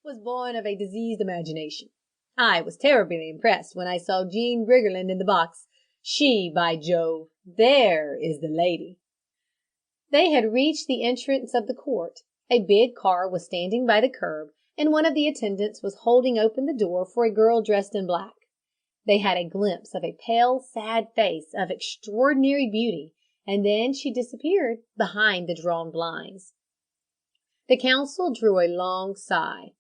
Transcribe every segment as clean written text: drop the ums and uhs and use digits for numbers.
was born of a diseased imagination. I was terribly impressed when I saw Jean Briggerland in the box. She, by Jove, there is the lady." They had reached the entrance of the court. A big car was standing by the curb, and one of the attendants was holding open the door for a girl dressed in black. They had a glimpse of a pale, sad face of extraordinary beauty, and then she disappeared behind the drawn blinds. The counsel drew a long sigh.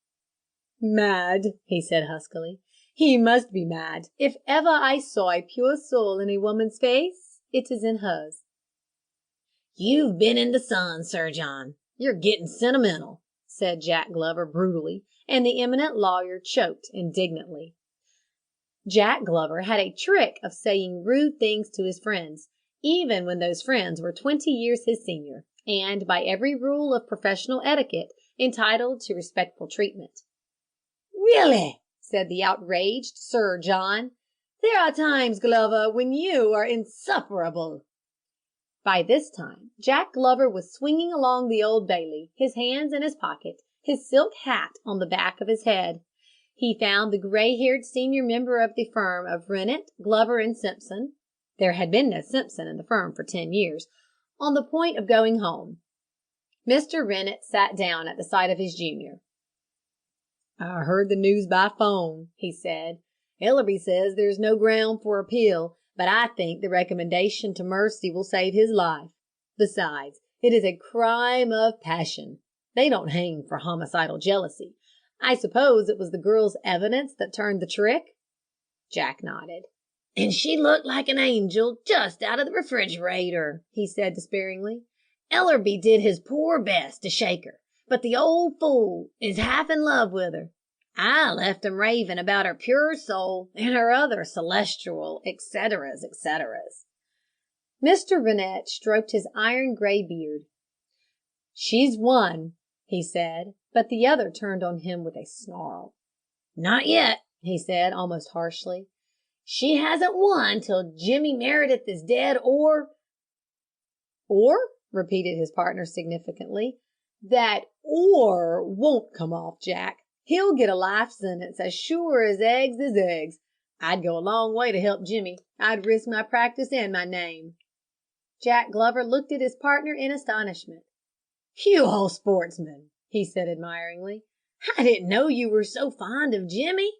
"Mad," he said huskily. "He must be mad. If ever I saw a pure soul in a woman's face, it is in hers." "You've been in the sun, Sir John. You're getting sentimental," said Jack Glover brutally, and the eminent lawyer choked indignantly. Jack Glover had a trick of saying rude things to his friends, even when those friends were 20 years his senior, and, by every rule of professional etiquette, entitled to respectful treatment. "Really," said the outraged Sir John, "there are times, Glover, when you are insufferable." By this time, Jack Glover was swinging along the Old Bailey, his hands in his pocket, his silk hat on the back of his head. He found the gray-haired senior member of the firm of Rennet, Glover and Simpson (there had been no Simpson in the firm for 10 years) on the point of going home. Mr. Rennet sat down at the side of his junior. "I heard the news by phone," he said. "Ellerby says there's no ground for appeal, but I think the recommendation to mercy will save his life. Besides, it is a crime of passion. They don't hang for homicidal jealousy. I suppose it was the girl's evidence that turned the trick?" Jack nodded. "And she looked like an angel just out of the refrigerator," he said despairingly. "Ellerby did his poor best to shake her, but the old fool is half in love with her. I left him raving about her pure soul and her other celestial etceteras, etceteras." Mr. Rennet stroked his iron-gray beard. "She's won," he said, but the other turned on him with a snarl. "Not yet," he said, almost harshly. "She hasn't won till Jimmy Meredith is dead or—" "Or," repeated his partner significantly. "That or won't come off, Jack. He'll get a life sentence as sure as eggs is eggs. I'd go a long way to help Jimmy. I'd risk my practice and my name." Jack Glover looked at his partner in astonishment. "You old sportsman," he said admiringly. "I didn't know you were so fond of Jimmy."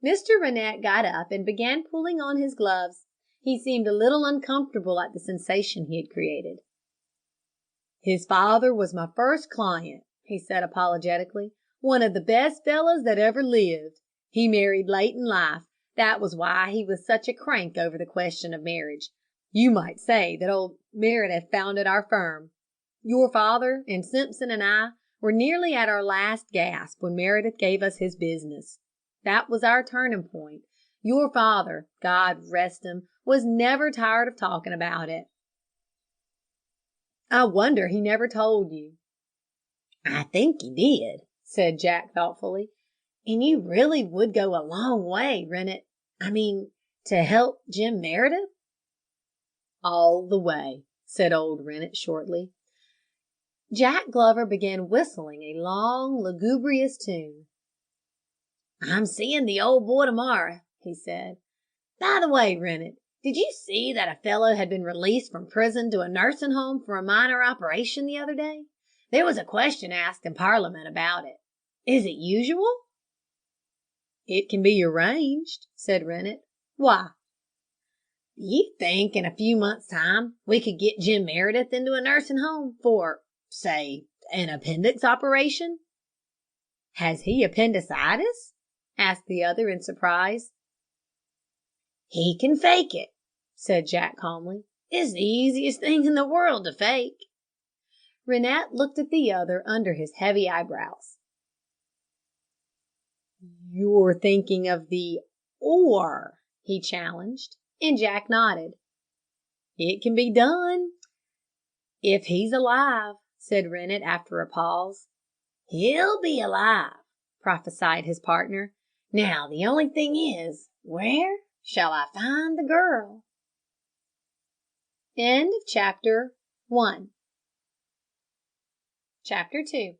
Mr. Rennet got up and began pulling on his gloves. He seemed a little uncomfortable at the sensation he had created. "His father was my first client," he said apologetically. "One of the best fellows that ever lived. He married late in life. That was why he was such a crank over the question of marriage. You might say that old Meredith founded our firm. Your father and Simpson and I were nearly at our last gasp when Meredith gave us his business. That was our turning point. Your father, God rest him, was never tired of talking about it." "I wonder he never told you." "I think he did," said Jack thoughtfully. "And you really would go a long way, Rennet. To help Jim Meredith?" "All the way," said old Rennet shortly. Jack Glover began whistling a long, lugubrious tune. "I'm seeing the old boy tomorrow," he said. "By the way, Rennet, did you see that a fellow had been released from prison to a nursing home for a minor operation the other day? There was a question asked in Parliament about it. Is it usual?" "It can be arranged," said Rennet. "Why?" "Do you think in a few months' time we could get Jim Meredith into a nursing home for, say, an appendix operation?" "Has he appendicitis?" asked the other in surprise. "He can fake it," said Jack calmly. "It's the easiest thing in the world to fake." Rennet looked at the other under his heavy eyebrows. "You're thinking of the or," he challenged, and Jack nodded. "It can be done." "If he's alive," said Rennet after a pause. "He'll be alive," prophesied his partner. "Now the only thing is, where shall I find the girl?" Chapter 2